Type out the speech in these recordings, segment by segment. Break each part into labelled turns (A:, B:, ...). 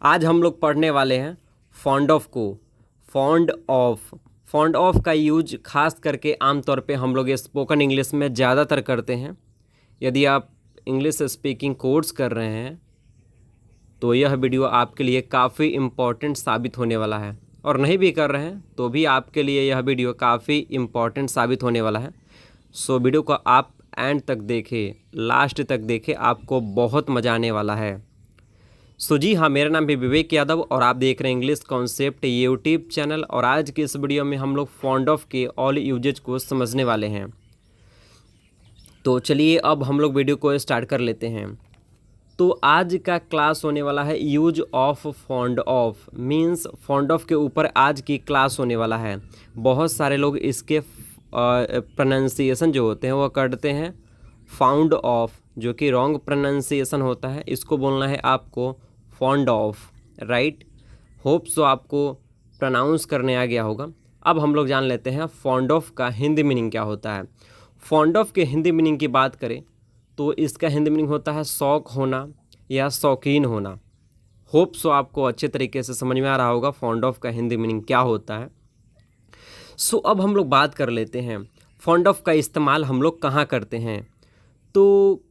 A: आज हम लोग पढ़ने वाले हैं फॉन्ड ऑफ को। फॉन्ड ऑफ का यूज खास करके आमतौर पे हम लोग स्पोकन इंग्लिश में ज़्यादातर करते हैं। यदि आप इंग्लिश स्पीकिंग कोर्स कर रहे हैं तो यह वीडियो आपके लिए काफ़ी इम्पॉर्टेंट साबित होने वाला है, और नहीं भी कर रहे हैं तो भी आपके लिए यह वीडियो काफ़ी इम्पॉर्टेंट साबित होने वाला है। सो वीडियो को आप एंड तक देखें, लास्ट तक देखें, आपको बहुत मज़ा आने वाला है। सो जी हाँ, मेरा नाम भी विवेक यादव और आप देख रहे हैं इंग्लिश कॉन्सेप्ट यूट्यूब चैनल। और आज की इस वीडियो में हम लोग फॉन्ड ऑफ के ऑल यूजेज को समझने वाले हैं। तो चलिए अब हम लोग वीडियो को स्टार्ट कर लेते हैं। तो आज का क्लास होने वाला है use of fond of, means fond of के ऊपर आज की क्लास होने वाला है। बहुत सारे लोग इसके प्रोनाउंसिएशन जो होते हैं वो करते हैं फाउंड ऑफ, जो कि रॉन्ग प्रोनाउंसिएशन होता है। इसको बोलना है आपको fond of, right. Hope so आपको प्रोनाउंस करने आ गया होगा। अब हम लोग जान लेते हैं फॉन्ड ऑफ का हिंदी मीनिंग क्या होता है। फॉन्ड ऑफ के हिंदी मीनिंग की बात करें तो इसका हिंदी मीनिंग होता है शौक होना या शौकीन होना। होप सो आपको अच्छे तरीके से समझ में आ रहा होगा फॉन्ड ऑफ का हिंदी मीनिंग क्या होता है। सो अब हम लोग बात कर लेते हैं फॉन्ड ऑफ का इस्तेमाल हम लोग कहाँ करते हैं। तो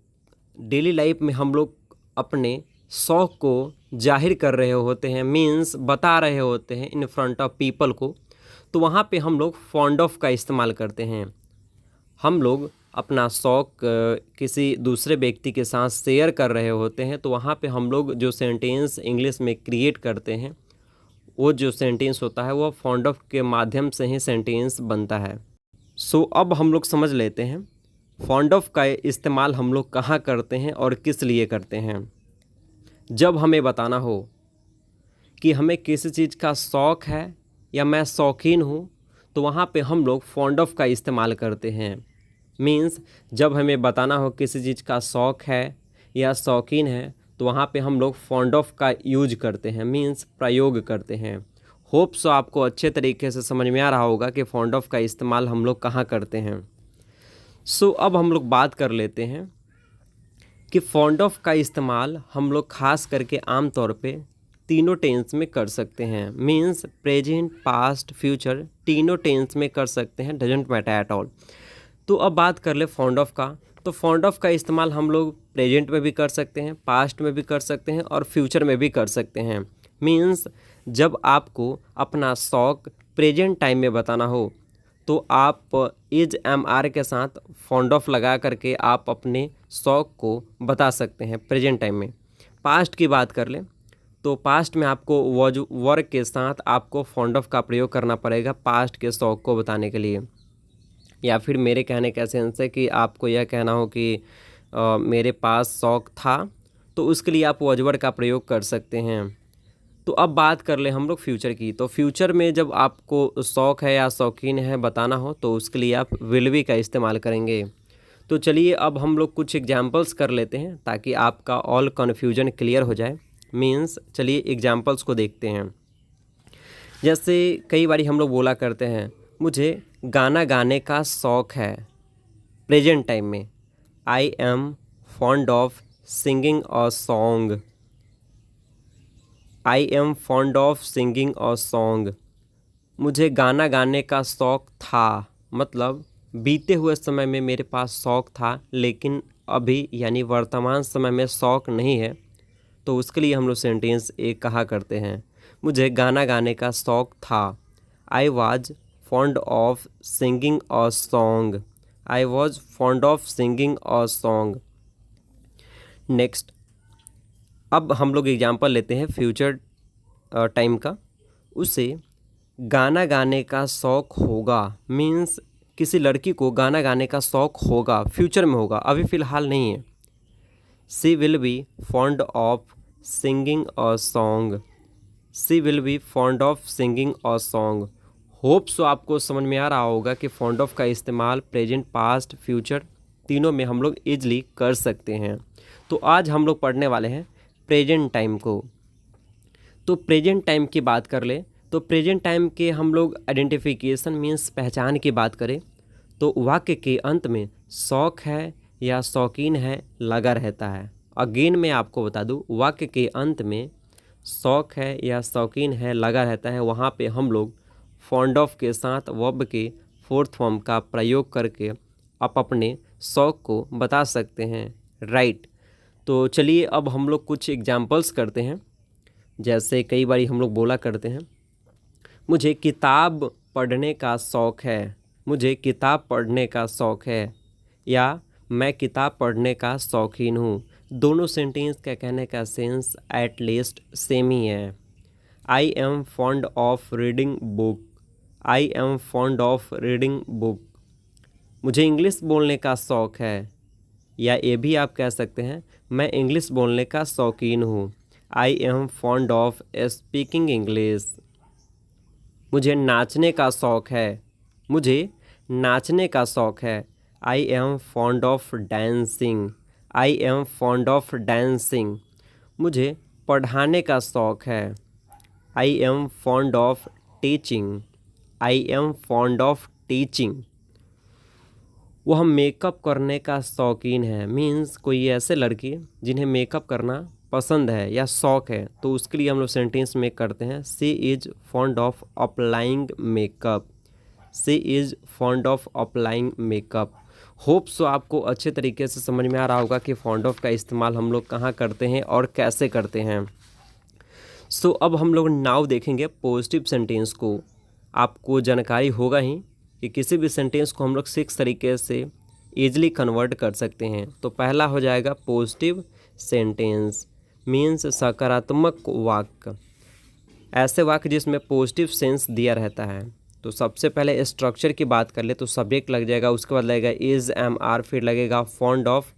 A: डेली लाइफ में हम लोग अपने शौक़ को जाहिर कर रहे होते हैं, मीन्स बता रहे होते हैं इन फ्रंट ऑफ पीपल को, तो वहाँ पे हम लोग फॉन्ड ऑफ का इस्तेमाल करते हैं। हम लोग अपना शौक़ किसी दूसरे व्यक्ति के साथ शेयर कर रहे होते हैं, तो वहाँ पे हम लोग जो सेंटेंस इंग्लिश में क्रिएट करते हैं, वो जो सेंटेंस होता है वो फॉन्ड ऑफ के माध्यम से ही सेंटेंस बनता है। सो अब हम लोग समझ लेते हैं फॉन्ड ऑफ का इस्तेमाल हम लोग कहाँ करते हैं और किस लिए करते हैं। जब हमें बताना हो कि हमें किसी चीज़ का शौक़ है या मैं शौकीन हूँ, तो वहाँ पे हम लोग फॉन्ड ऑफ का इस्तेमाल करते हैं। मीन्स जब हमें बताना हो किसी चीज़ का शौक़ है या शौकीन है, तो वहाँ पे हम लोग फॉन्ड ऑफ का यूज करते हैं, मीन्स प्रयोग करते हैं। होप सो आपको अच्छे तरीके से समझ में आ रहा होगा कि फॉन्ड ऑफ का इस्तेमाल हम लोग कहाँ करते हैं। सो अब हम लोग बात कर लेते हैं कि फॉन्ड ऑफ का इस्तेमाल हम लोग खास करके आम तौर पे तीनों टेंस में कर सकते हैं। मीन्स प्रेजेंट, पास्ट, फ्यूचर, तीनों टेंस में कर सकते हैं, डजेंट मैटर एट ऑल। तो अब बात कर ले फॉन्ड ऑफ का। तो फॉन्ड ऑफ का इस्तेमाल हम लोग प्रेजेंट में भी कर सकते हैं, पास्ट में भी कर सकते हैं और फ्यूचर में भी कर सकते हैं। मीन्स जब आपको अपना शौक़ प्रेजेंट टाइम में बताना हो तो आप इज एम आर के साथ फॉन्ड ऑफ लगा करके आप अपने शौक़ को बता सकते हैं प्रेजेंट टाइम में। पास्ट की बात कर लें तो पास्ट में आपको वॉज वर्क के साथ आपको फॉन्ड ऑफ का प्रयोग करना पड़ेगा पास्ट के शौक़ को बताने के लिए। या फिर मेरे कहने का सेंस है कि आपको यह कहना हो कि मेरे पास शौक़ था, तो उसके लिए आप वॉज वर्क का प्रयोग कर सकते हैं। तो अब बात कर ले हम लोग फ्यूचर की। तो फ्यूचर में जब आपको शौक़ है या शौकीन है बताना हो तो उसके लिए आप विल बी का इस्तेमाल करेंगे। तो चलिए अब हम लोग कुछ एग्जांपल्स कर लेते हैं ताकि आपका ऑल कन्फ्यूजन क्लियर हो जाए। मीन्स चलिए एग्जांपल्स को देखते हैं। जैसे कई बार हम लोग बोला करते हैं मुझे गाना गाने का शौक़ है। प्रेजेंट टाइम में आई am fond of singing a song. I am fond of singing a song. मुझे गाना गाने का शौक़ था, मतलब बीते हुए समय में मेरे पास शौक़ था, लेकिन अभी यानी वर्तमान समय में शौक़ नहीं है, तो उसके लिए हम लोग सेंटेंस एक कहा करते हैं मुझे गाना गाने का शौक़ था। I was fond of singing a song. I was fond of singing a song. Next अब हम लोग एग्जांपल लेते हैं फ्यूचर टाइम का। उसे गाना गाने का शौक़ होगा, मीन्स किसी लड़की को गाना गाने का शौक़ होगा, फ्यूचर में होगा, अभी फ़िलहाल नहीं है। She will be fond of singing a song. She will be fond of singing a song. Hope so आपको समझ में आ रहा होगा कि फॉन्ड ऑफ का इस्तेमाल प्रेजेंट, पास्ट, फ्यूचर तीनों में हम लोग ईजिली कर सकते हैं। तो आज हम लोग पढ़ने वाले हैं प्रेजेंट टाइम को। तो प्रेजेंट टाइम की बात कर ले तो प्रेजेंट टाइम के हम लोग आइडेंटिफिकेशन मीन्स पहचान की बात करें तो वाक्य के अंत में शौक़ है या शौकीन है लगा रहता है। अगेन मैं आपको बता दूं, वाक्य के अंत में शौक है या शौकीन है लगा रहता है, वहाँ पे हम लोग फॉन्ड ऑफ के साथ वर्ब के फोर्थ फॉर्म का प्रयोग करके आप अपने शौक को बता सकते हैं, राइट। तो चलिए अब हम लोग कुछ एग्जाम्पल्स करते हैं। जैसे कई बार हम लोग बोला करते हैं, मुझे किताब पढ़ने का शौक़ है, मुझे किताब पढ़ने का शौक़ है, या मैं किताब पढ़ने का शौकीन हूँ। दोनों सेंटेंस का कहने का सेंस एट लीस्ट सेम ही है। आई am fond of reading book, I am fond of reading book. मुझे इंग्लिश बोलने का शौक़ है, या ये भी आप कह सकते हैं मैं इंग्लिश बोलने का शौकीन हूँ। आई am fond of speaking English. मुझे नाचने का शौक़ है, मुझे नाचने का शौक़ है। आई am fond of dancing, I am fond of dancing. मुझे पढ़ाने का शौक़ है। आई am fond of teaching, I am fond of teaching. वह मेकअप करने का शौकीन है, मीन्स कोई ऐसे लड़की जिन्हें मेकअप करना पसंद है या शौक़ है, तो उसके लिए हम लोग सेंटेंस में करते हैं she is fond of applying makeup, she is fond of applying makeup. Hope so आपको अच्छे तरीके से समझ में आ रहा होगा कि फॉन्ड ऑफ का इस्तेमाल हम लोग कहाँ करते हैं और कैसे करते हैं। सो अब हम लोग नाउ देखेंगे पॉजिटिव सेंटेंस को। आपको जानकारी होगा ही कि किसी भी सेंटेंस को हम लोग 6 तरीके से ईजिली कन्वर्ट कर सकते हैं। तो पहला हो जाएगा पॉजिटिव सेंटेंस, मीन्स सकारात्मक वाक्य, ऐसे वाक्य जिसमें पॉजिटिव सेंस दिया रहता है। तो सबसे पहले स्ट्रक्चर की बात कर ले तो सब्जेक्ट लग जाएगा, उसके बाद लगेगा इज़, एम, आर, फिर लगेगा फॉन्ड ऑफ,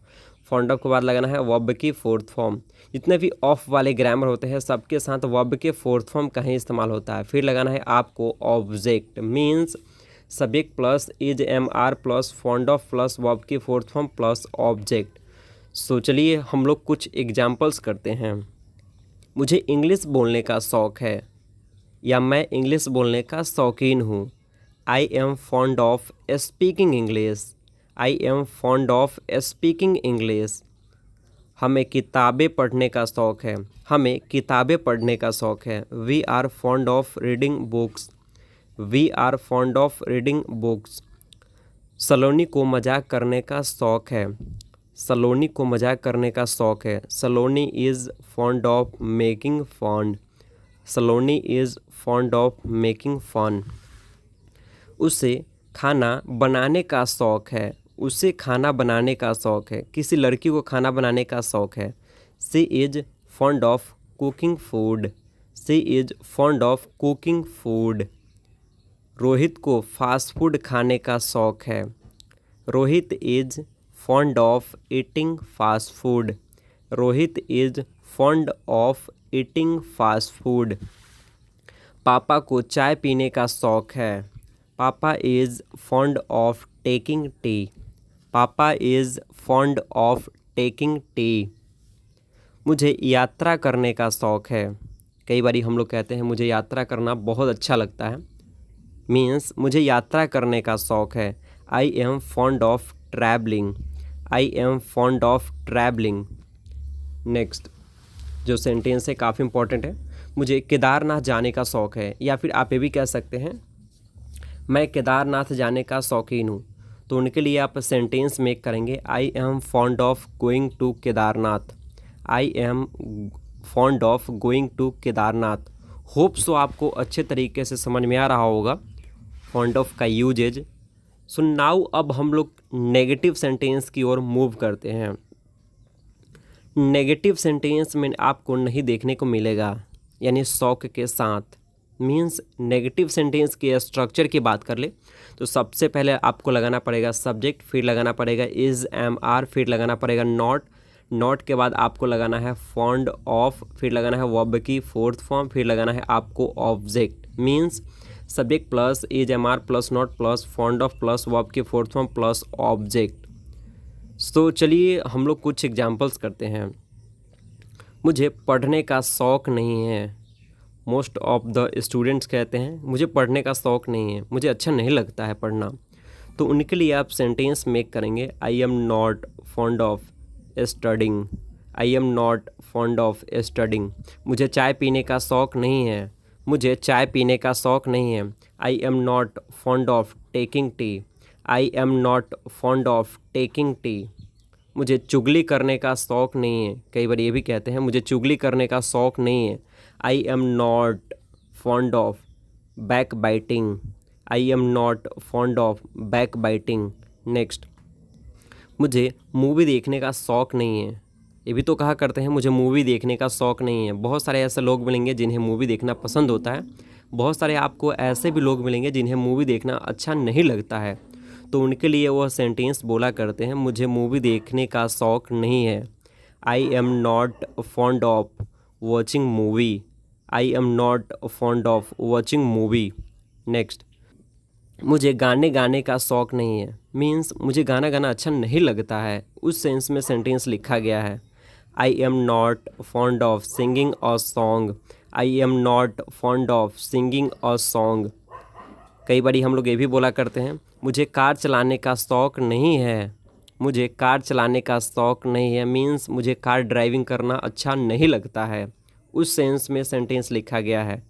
A: फॉन्ड ऑफ के बाद लगाना है वर्ब की फोर्थ फॉर्म। जितने भी ऑफ वाले ग्रामर होते हैं सबके साथ वर्ब के फोर्थ फॉर्म का ही इस्तेमाल होता है। फिर लगाना है आपको object, means subject plus is, am, are plus fond of plus verb की fourth form plus object. So चलिए हम लोग कुछ एग्जाम्पल्स करते हैं। मुझे इंग्लिश बोलने का शौक़ है, या मैं इंग्लिश बोलने का शौकीन हूँ। आई am fond of speaking English, I am fond of speaking English. हमें किताबें पढ़ने का शौक़ है, हमें किताबें पढ़ने का शौक़ है। We are fond of reading books, we are fond of reading books. Saloni को मजाक करने का शौक़ है, सलोनी को मजाक करने का शौक़ है। Saloni is fond of making fun, Saloni is fond of making fun. उसे खाना बनाने का शौक़ है, उसे खाना बनाने का शौक़ है। किसी लड़की को खाना बनाने का शौक़ है। She is fond of cooking food, she is fond of cooking food. Rohit को फास्ट फूड खाने का शौक़ है। Rohit is fond of eating fast food, Rohit is fond of eating fast food. पापा को चाय पीने का शौक़ है। पापा is fond of taking tea, पापा is fond of taking tea. मुझे यात्रा करने का शौक़ है। कई बारी हम लोग कहते हैं मुझे यात्रा करना बहुत अच्छा लगता है, मीन्स मुझे यात्रा करने का शौक़ है। आई am fond of travelling, I am fond of travelling. Next जो सेंटेंस है काफ़ी इंपॉर्टेंट है। मुझे केदारनाथ जाने का शौक़ है, या फिर आप ये भी कह सकते हैं मैं केदारनाथ जाने का शौकीन हूँ। तो उनके लिए आप सेंटेंस मेक करेंगे I am fond of going to Kedarnath, I am fond of going to Kedarnath. Hope so आपको अच्छे तरीके से समझ में आ रहा होगा फॉन्ड ऑफ का यूजेज। सो नाउ अब हम लोग नेगेटिव सेंटेंस की ओर मूव करते हैं। नेगेटिव सेंटेंस में आपको नहीं देखने को मिलेगा, यानी शौक के साथ, मीन्स नेगेटिव सेंटेंस के स्ट्रक्चर की बात कर ले तो सबसे पहले आपको लगाना पड़ेगा सब्जेक्ट, फिर लगाना पड़ेगा इज़, एम, आर, फिर लगाना पड़ेगा नॉट, नॉट के बाद आपको लगाना है फॉन्ड ऑफ, फिर लगाना है वर्ब की फोर्थ फॉर्म, फिर लगाना है आपको object. Means subject plus is, am, are plus not plus fond of plus verb की फोर्थ फॉर्म प्लस ऑब्जेक्ट। तो चलिए हम लोग कुछ एग्जाम्पल्स करते हैं। मुझे पढ़ने का शौक़ नहीं है। मोस्ट ऑफ द स्टूडेंट्स कहते हैं मुझे पढ़ने का शौक़ नहीं है, मुझे अच्छा नहीं लगता है पढ़ना। तो उनके लिए आप सेंटेंस मेक करेंगे I am not fond of studying, I am not fond of studying. मुझे चाय पीने का शौक़ नहीं है। मुझे चाय पीने का शौक़ नहीं है। I am not fond of taking T. I am not fond of taking tea. मुझे चुगली करने का शौक़ नहीं है। कई बार ये भी कहते हैं मुझे चुगली करने का शौक़ नहीं है। I am not fond of back biting. I am not fond of back biting. Next, मुझे मूवी देखने का शौक़ नहीं है। ये भी तो कहा करते हैं मुझे मूवी देखने का शौक़ नहीं है। बहुत सारे ऐसे लोग मिलेंगे जिन्हें मूवी देखना पसंद होता है। बहुत सारे आपको ऐसे भी लोग मिलेंगे जिन्हें मूवी देखना अच्छा नहीं लगता है। तो उनके लिए वह सेंटेंस बोला करते हैं मुझे मूवी देखने का शौक़ नहीं है। I am not fond of watching movie. I am not fond of watching movie. Next, मुझे गाने गाने का शौक़ नहीं है। मीन्स मुझे गाना गाना अच्छा नहीं लगता है। उस सेंस में सेंटेंस लिखा गया है। I am not fond of singing a song. I am not fond of singing a song. कई बारी हम लोग ये भी बोला करते हैं मुझे कार चलाने का शौक़ नहीं है। मुझे कार चलाने का शौक़ नहीं है मीन्स मुझे कार ड्राइविंग करना अच्छा नहीं लगता है। उस सेंस में सेंटेंस लिखा गया है।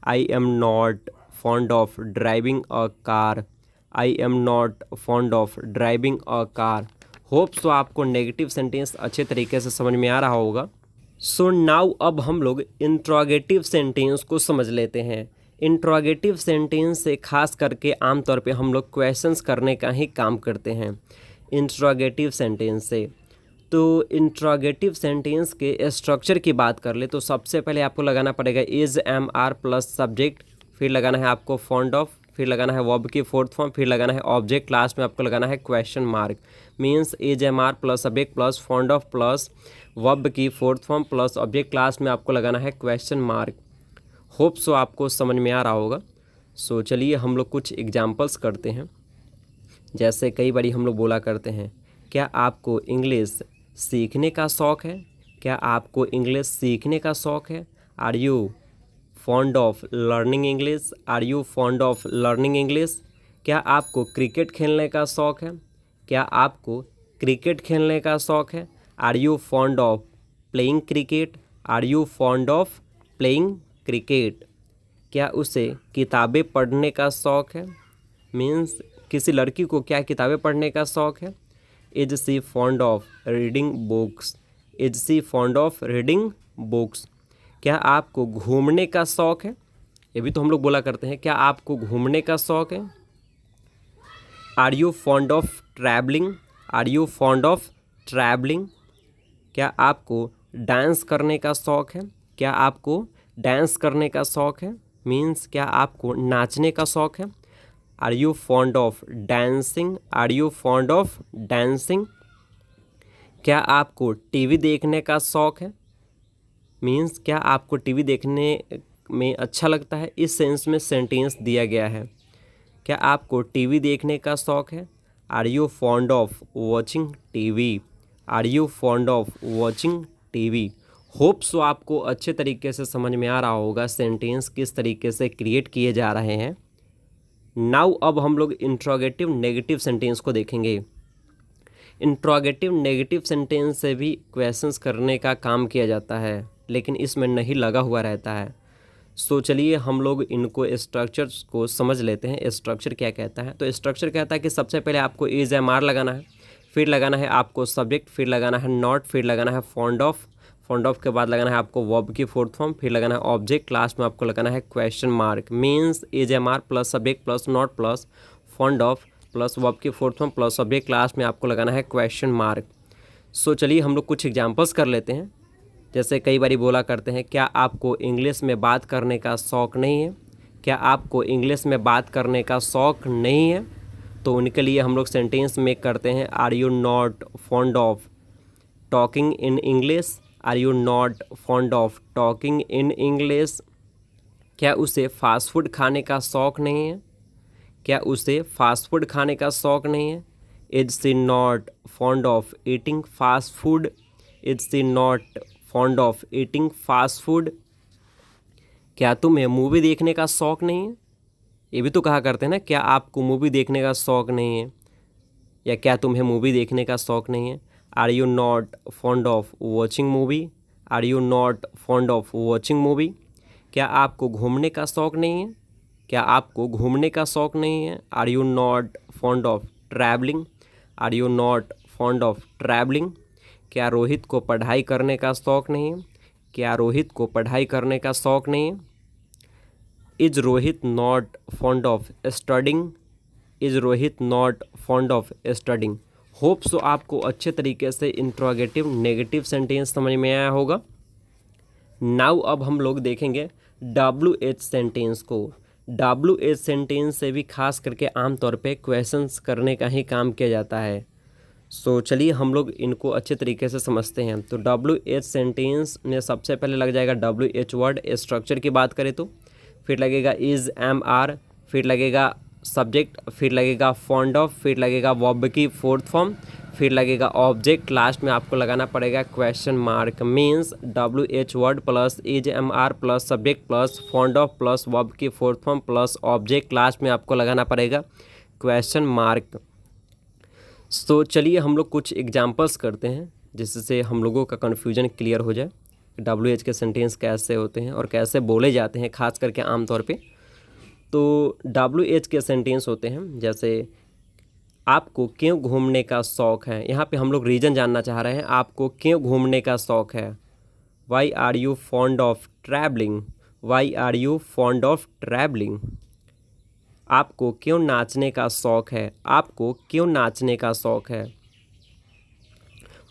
A: I am not fond of driving a car. I am not fond of driving a car. Hope so आपको नेगेटिव सेंटेंस अच्छे तरीके से समझ में आ रहा होगा। सो नाउ अब हम लोग इंट्रोगेटिव सेंटेंस को समझ लेते हैं। इंट्रोगेटिव सेंटेंस से खास करके आमतौर पे हम लोग क्वेश्चंस करने का ही काम करते हैं इंट्रोगेटिव सेंटेंस से। तो इंट्रोगेटिव सेंटेंस के स्ट्रक्चर की बात कर ले तो सबसे पहले आपको लगाना पड़ेगा is am are plus subject, फिर लगाना है आपको फॉन्ड ऑफ, फिर लगाना है वर्ब की फोर्थ फॉर्म, फिर लगाना है ऑब्जेक्ट, लास्ट में आपको लगाना है question mark. Means is am are plus subject plus fond of plus verb की fourth form plus object, last में आपको लगाना है क्वेश्चन मार्क। होप सो आपको समझ में आ रहा होगा। सो चलिए हम लोग कुछ एग्जाम्पल्स करते हैं। जैसे कई बारी हम लोग बोला करते हैं क्या आपको इंग्लिश सीखने का शौक़ है। क्या आपको इंग्लिश सीखने का शौक़ है। Are you fond of learning English. Are you fond of learning English. क्या आपको क्रिकेट खेलने का शौक़ है। क्या आपको क्रिकेट खेलने का शौक़ है। Are you fond of playing cricket. Are you fond of playing cricket. क्या उसे किताबें पढ़ने का शौक़ है। मीन्स किसी लड़की को क्या किताबें पढ़ने का शौक़ है। Is she fond of reading books. Is she fond of reading books. क्या आपको घूमने का शौक़ है। ये भी तो हम लोग बोला करते हैं क्या आपको घूमने का शौक़ है। Are you fond of travelling. Are you fond of travelling. क्या आपको डांस करने का शौक़ है। क्या आपको डांस करने का शौक़ है। मीन्स क्या आपको नाचने का शौक़ है। Are you fond of dancing. Are you fond of dancing. क्या आपको टीवी देखने का शौक़ है। मीन्स क्या आपको टीवी देखने में अच्छा लगता है। इस सेंस में सेंटेंस दिया गया है। क्या आपको टीवी देखने का शौक़ है। Are you fond of watching TV. Are you fond of watching TV. Hope so आपको अच्छे तरीके से समझ में आ रहा होगा सेंटेंस किस तरीके से क्रिएट किए जा रहे हैं। नाउ अब हम लोग इंट्रोगेटिव नेगेटिव सेंटेंस को देखेंगे। इंट्रोगेटिव नेगेटिव सेंटेंस से भी क्वेश्चंस करने का काम किया जाता है लेकिन इसमें नहीं लगा हुआ रहता है। सो चलिए हम लोग इनको स्ट्रक्चर्स को समझ लेते हैं। स्ट्रक्चर क्या कहता है। तो स्ट्रक्चर कहता है कि सबसे पहले आपको इज एम आर लगाना है, फिर लगाना है आपको सब्जेक्ट, फिर लगाना है नॉट, फिर लगाना है फॉन्ड ऑफ, फॉन्ड ऑफ के बाद लगाना है आपको वर्ब की फोर्थ फॉर्म, फिर लगाना है ऑब्जेक्ट, लास्ट में आपको लगाना है question mark. Means is am are plus subject plus not plus fond of plus verb की fourth form plus subject, last में आपको लगाना है क्वेश्चन मार्क। सो चलिए हम लोग कुछ एग्जाम्पल्स कर लेते हैं। जैसे कई बारी बोला करते हैं क्या आपको इंग्लिश में बात करने का शौक़ नहीं है। क्या आपको इंग्लिश में बात करने का शौक़ नहीं है। तो उनके लिए हम लोग सेंटेंस मेक करते हैं are you not fond of talking in English. Are you not fond of talking in English. क्या उसे फास्ट फूड खाने का शौक़ नहीं है। क्या उसे फास्ट फूड खाने का शौक़ नहीं है। Is she not fond of eating fast food. Is she not fond of eating fast food. क्या तुम्हें मूवी देखने का शौक़ नहीं है। ये भी तो कहा करते हैं ना क्या आपको मूवी देखने का शौक़ नहीं है या क्या तुम्हें मूवी देखने का शौक़ नहीं है। Are you not fond of watching movie. Are you not fond of watching movie? क्या आपको घूमने का शौक़ नहीं है? क्या आपको घूमने का शौक़ नहीं है? Are you not fond of travelling? Are you not fond of travelling? क्या रोहित को पढ़ाई करने का शौक़ नहीं है? क्या रोहित को पढ़ाई करने का शौक़ नहीं है? Is Rohit not fond of studying? Is Rohit not fond of studying? Hope so आपको अच्छे तरीके से इंट्रोगेटिव नेगेटिव सेंटेंस समझ में आया होगा। नाउ अब हम लोग देखेंगे WH सेंटेंस को। WH सेंटेंस से भी खास करके आमतौर पे क्वेश्चंस करने का ही काम किया जाता है। सो चलिए हम लोग इनको अच्छे तरीके से समझते हैं। तो WH सेंटेंस में सबसे पहले लग जाएगा WH वर्ड। स्ट्रक्चर की बात करें तो फिर लगेगा इज, एम, आर, फिर लगेगा सब्जेक्ट, फिर लगेगा फॉन्ड ऑफ, फिर लगेगा वर्ब की फोर्थ फॉर्म, फिर लगेगा ऑब्जेक्ट, लास्ट में आपको लगाना पड़ेगा question mark. Means WH word plus is, am, are plus subject plus fond of plus verb की fourth form plus object, last में आपको लगाना पड़ेगा क्वेश्चन मार्क। तो चलिए हम लोग कुछ एग्जांपल्स करते हैं जिससे हम लोगों का कन्फ्यूजन क्लियर हो जाए। WH के सेंटेंस कैसे होते हैं और कैसे बोले जाते हैं खास करके आमतौर पे। तो WH के सेंटेंस होते हैं जैसे आपको क्यों घूमने का शौक़ है। यहाँ पे हम लोग रीज़न जानना चाह रहे हैं, आपको क्यों घूमने का शौक़ है। Why are you fond of travelling? Why are you fond of travelling? आपको क्यों नाचने का शौक़ है? आपको क्यों नाचने का शौक़ है।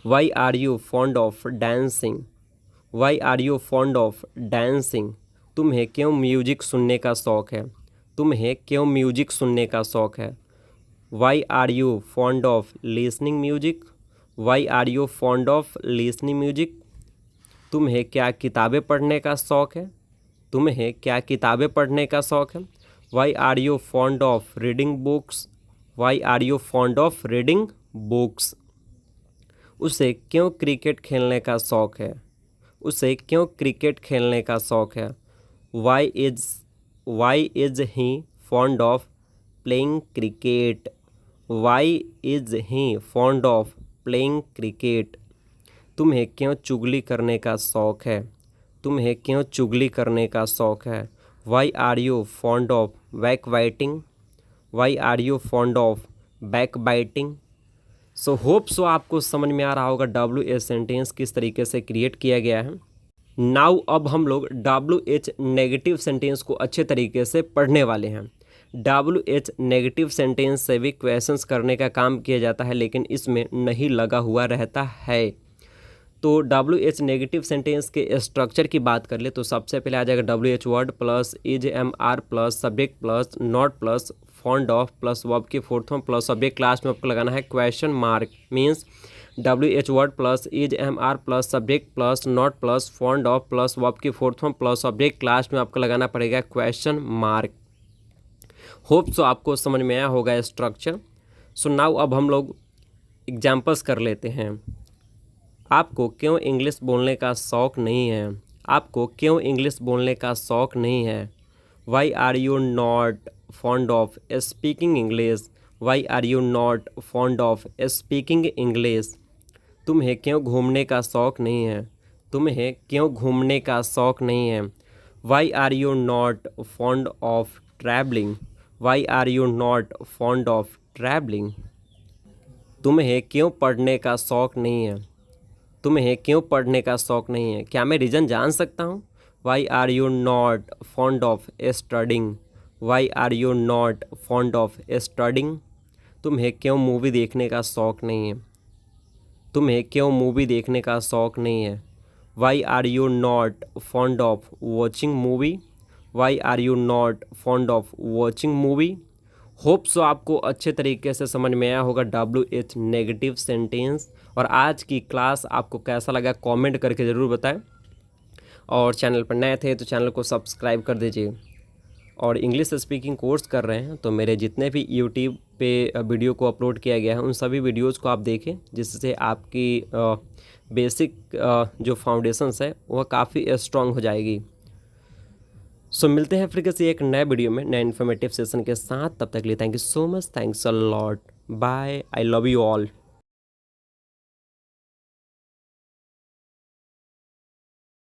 A: Why are you fond of dancing? Why are you fond of dancing? तुम्हें क्यों म्यूजिक सुनने का शौक़ है। तुम्हें क्यों म्यूजिक सुनने का शौक़ है। Why are you fond of listening music? Why are you fond of listening music? तुम्हें क्या किताबें पढ़ने का शौक़ है। तुम्हें क्या किताबें पढ़ने का शौक़ है। Why are you fond of reading books? Why are you fond of reading books? उसे क्यों क्रिकेट खेलने का शौक़ है। उसे क्यों क्रिकेट खेलने का शौक़ है। Why is he fond of playing cricket? Why is he fond of playing cricket? तुम्हें क्यों चुगली करने का शौक़ है। तुम्हें क्यों चुगली करने का शौक़ है। Why are you fond of backbiting? Why are you fond of backbiting? So hope so आपको समझ में आ रहा होगा WH सेंटेंस किस तरीके से क्रिएट किया गया है। नाउ अब हम लोग WH नेगेटिव सेंटेंस को अच्छे तरीके से पढ़ने वाले हैं। WH नेगेटिव सेंटेंस से भी क्वेश्चंस करने का काम किया जाता है लेकिन इसमें नहीं लगा हुआ रहता है। तो WH नेगेटिव सेंटेंस के स्ट्रक्चर की बात कर ले तो सबसे पहले आ जाएगा WH word plus is, am, are plus subject plus not plus fond of plus verb की fourth form plus subject, last में आपको लगाना है question mark. Means WH word plus is, am, are plus subject plus not plus fond of plus verb की fourth form plus subject, last में आपको लगाना पड़ेगा क्वेश्चन मार्क। होप सो आपको समझ में आया होगा स्ट्रक्चर। सो नाउ अब हम लोग एग्जाम्पल्स कर लेते हैं। आपको क्यों इंग्लिश बोलने का शौक़ नहीं है। आपको क्यों इंग्लिश बोलने का शौक़ नहीं है। Why are you not fond of speaking English? Why are you not fond of speaking English? तुम्हें क्यों घूमने का शौक़ नहीं है। तुम्हें क्यों घूमने का शौक़ नहीं है। Why are you not fond of travelling? Why are you not fond of travelling? तुम्हें क्यों पढ़ने का शौक़ नहीं है। तुम्हें क्यों पढ़ने का शौक़ नहीं है। क्या मैं रीज़न जान सकता हूँ। Why are you not fond of studying? Why are you not fond of studying? तुम्हें क्यों मूवी देखने का शौक़ नहीं है। तुम्हें क्यों मूवी देखने का शौक़ नहीं है। Why are you not fond of watching movie? Why are you not fond of watching movie? Hope so आपको अच्छे तरीके से समझ में आया होगा WH नेगेटिव सेंटेंस। और आज की क्लास आपको कैसा लगा कमेंट करके ज़रूर बताएं। और चैनल पर नए थे तो चैनल को सब्सक्राइब कर दीजिए। और इंग्लिश स्पीकिंग कोर्स कर रहे हैं तो मेरे जितने भी यूट्यूब पे वीडियो को अपलोड किया गया है उन सभी वीडियोज़ को आप देखें जिससे आपकी बेसिक जो फाउंडेशंस है वह काफ़ी स्ट्रॉन्ग हो जाएगी। सो मिलते हैं फिर किसी एक नए वीडियो में नए इन्फॉर्मेटिव सेशन के साथ। तब तक के लिए thank you so much. Thanks a lot. Bye. I love you all.